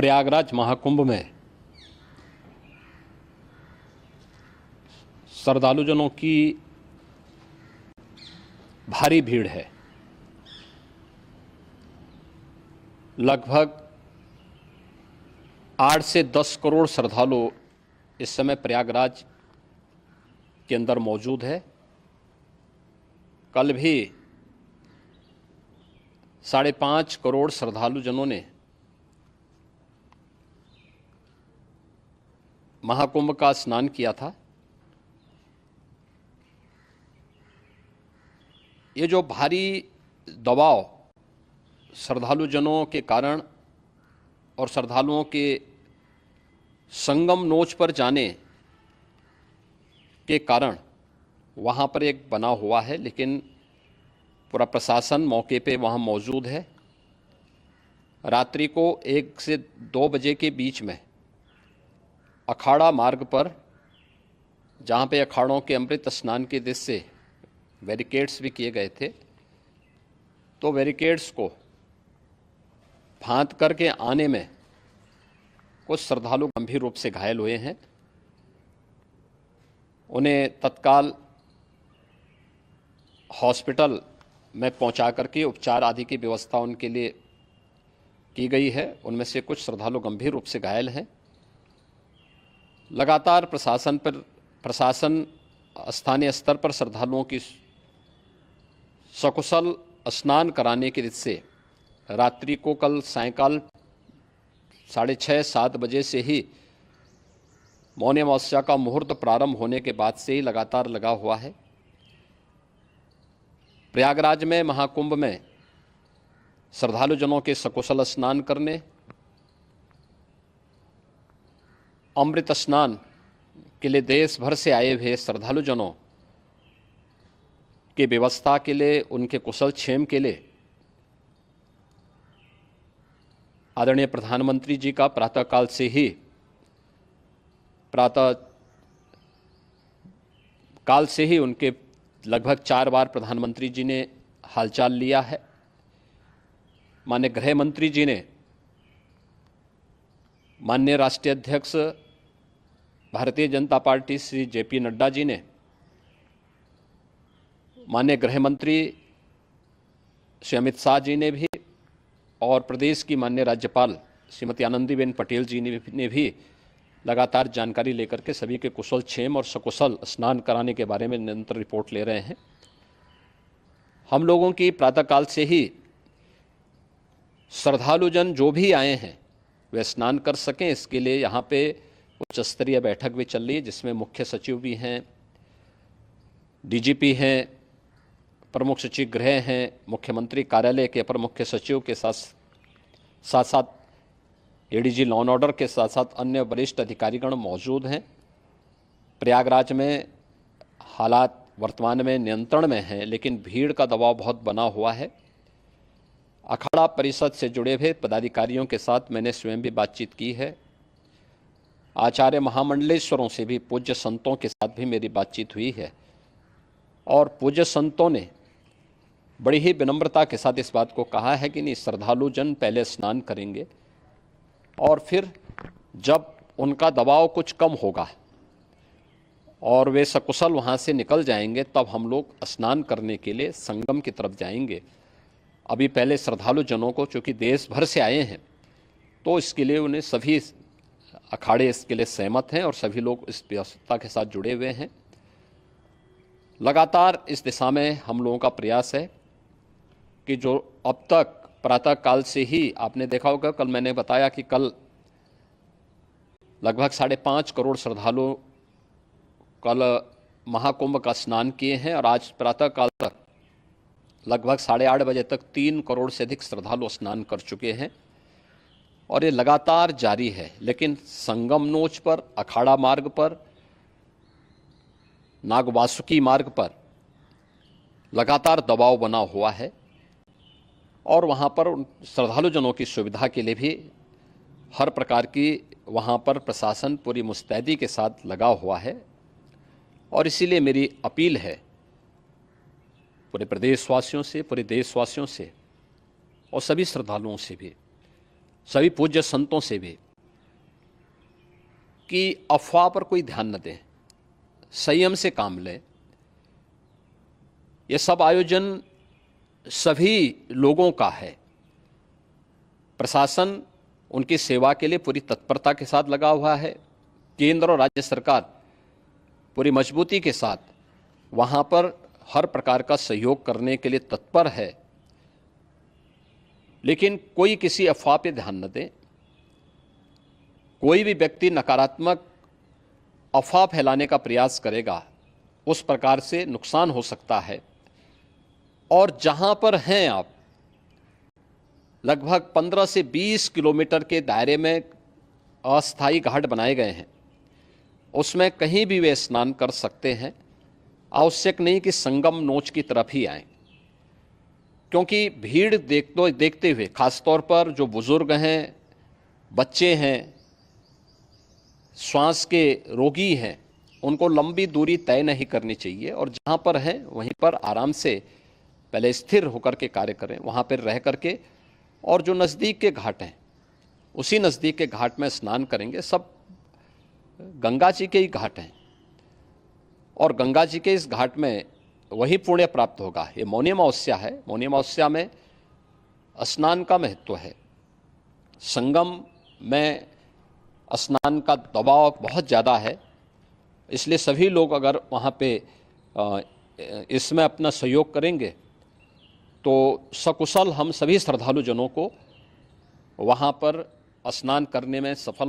प्रयागराज महाकुंभ में श्रद्धालुजनों की भारी भीड़ है। लगभग 8 से 10 करोड़ श्रद्धालु इस समय प्रयागराज के अंदर मौजूद है। कल भी 5.5 करोड़ श्रद्धालुजनों ने महाकुंभ का स्नान किया था। ये जो भारी दबाव श्रद्धालुजनों के कारण और श्रद्धालुओं के संगम नोच पर जाने के कारण वहाँ पर एक बना हुआ है, लेकिन पूरा प्रशासन मौके पे वहाँ मौजूद है। रात्रि को 1 से 2 बजे के बीच में अखाड़ा मार्ग पर, जहाँ पे अखाड़ों के अमृत स्नान के दृश्य से बैरिकेड्स भी किए गए थे, तो बैरिकेड्स को फांद करके आने में कुछ श्रद्धालु गंभीर रूप से घायल हुए हैं। उन्हें तत्काल हॉस्पिटल में पहुंचा करके उपचार आदि की व्यवस्था उनके लिए की गई है। उनमें से कुछ श्रद्धालु गंभीर रूप से घायल हैं। लगातार प्रशासन स्थानीय स्तर पर श्रद्धालुओं की सकुशल स्नान कराने के दृष्टि से रात्रि को कल सायंकाल 6:30-7 बजे से ही मौनी अमावस्या का मुहूर्त प्रारंभ होने के बाद से ही लगातार लगा हुआ है। प्रयागराज में महाकुंभ में श्रद्धालुजनों के सकुशल स्नान करने, अमृत स्नान के लिए देश भर से आए हुए श्रद्धालुजनों की व्यवस्था के लिए, उनके कुशल क्षेम के लिए आदरणीय प्रधानमंत्री जी का प्रातःकाल से ही उनके लगभग 4 बार प्रधानमंत्री जी ने हालचाल लिया है। माननीय गृह मंत्री जी ने, माननीय राष्ट्रीय अध्यक्ष भारतीय जनता पार्टी श्री JP नड्डा जी ने, माननीय गृह मंत्री श्री अमित शाह जी ने भी, और प्रदेश की माननीय राज्यपाल श्रीमती आनंदीबेन पटेल जी ने भी लगातार जानकारी लेकर के सभी के कुशल क्षेम और सकुशल स्नान कराने के बारे में निरंतर रिपोर्ट ले रहे हैं। हम लोगों की प्रातःकाल से ही श्रद्धालुजन जो भी आए हैं वे स्नान कर सकें, इसके लिए यहाँ पे उच्च स्तरीय बैठक भी चल रही है, जिसमें मुख्य सचिव भी हैं, DGP हैं, प्रमुख सचिव गृह हैं, मुख्यमंत्री कार्यालय के अपर मुख्य सचिव के साथ साथ ADG लॉ एंड ऑर्डर के साथ साथ अन्य वरिष्ठ अधिकारीगण मौजूद हैं। प्रयागराज में हालात वर्तमान में नियंत्रण में हैं, लेकिन भीड़ का दबाव बहुत बना हुआ है। अखाड़ा परिषद से जुड़े हुए पदाधिकारियों के साथ मैंने स्वयं भी बातचीत की है। आचार्य महामंडलेश्वरों से भी, पूज्य संतों के साथ भी मेरी बातचीत हुई है, और पूज्य संतों ने बड़ी ही विनम्रता के साथ इस बात को कहा है कि नहीं, श्रद्धालुजन पहले स्नान करेंगे और फिर जब उनका दबाव कुछ कम होगा और वे सकुशल वहाँ से निकल जाएंगे, तब हम लोग स्नान करने के लिए संगम की तरफ जाएंगे। अभी पहले श्रद्धालुजनों को, चूँकि देश भर से आए हैं, तो इसके लिए उन्हें सभी अखाड़े इसके लिए सहमत हैं और सभी लोग इस व्यवस्था के साथ जुड़े हुए हैं। लगातार इस दिशा में हम लोगों का प्रयास है कि जो अब तक प्रातःकाल से ही आपने देखा होगा, कल मैंने बताया कि कल लगभग 5.5 करोड़ श्रद्धालु कल महाकुंभ का स्नान किए हैं, और आज प्रातःकाल तक लगभग 8:30 बजे तक 3 करोड़ से अधिक श्रद्धालु स्नान कर चुके हैं, और ये लगातार जारी है। लेकिन संगम नोच पर, अखाड़ा मार्ग पर, नागवासुकी मार्ग पर लगातार दबाव बना हुआ है, और वहाँ पर श्रद्धालुजनों की सुविधा के लिए भी हर प्रकार की वहाँ पर प्रशासन पूरी मुस्तैदी के साथ लगा हुआ है। और इसीलिए मेरी अपील है पूरे प्रदेशवासियों से, पूरे देशवासियों से और सभी श्रद्धालुओं से भी, सभी पूज्य संतों से भी कि अफवाह पर कोई ध्यान न दें, संयम से काम लें। ये सब आयोजन सभी लोगों का है। प्रशासन उनकी सेवा के लिए पूरी तत्परता के साथ लगा हुआ है। केंद्र और राज्य सरकार पूरी मजबूती के साथ वहाँ पर हर प्रकार का सहयोग करने के लिए तत्पर है। लेकिन कोई किसी अफवाह पे ध्यान न दे। कोई भी व्यक्ति नकारात्मक अफवाह फैलाने का प्रयास करेगा, उस प्रकार से नुकसान हो सकता है। और जहाँ पर हैं आप, लगभग 15 से 20 किलोमीटर के दायरे में अस्थायी घाट बनाए गए हैं, उसमें कहीं भी वे स्नान कर सकते हैं। आवश्यक नहीं कि संगम नोच की तरफ ही आएं, क्योंकि भीड़ देखते हुए खासतौर पर जो बुजुर्ग हैं, बच्चे हैं, श्वास के रोगी हैं, उनको लंबी दूरी तय नहीं करनी चाहिए और जहाँ पर हैं वहीं पर आराम से पहले स्थिर होकर के कार्य करें, वहाँ पर रह करके। और जो नज़दीक के घाट हैं, उसी नज़दीक के घाट में स्नान करेंगे। सब गंगा जी के ही घाट हैं और गंगा जी के इस घाट में वही पुण्य प्राप्त होगा। ये मौनी अमावस्या है। मौनी अमावस्या में स्नान का महत्व है। संगम में स्नान का दबाव बहुत ज़्यादा है, इसलिए सभी लोग अगर वहाँ पे इसमें अपना सहयोग करेंगे तो सकुशल हम सभी श्रद्धालु जनों को वहाँ पर स्नान करने में सफल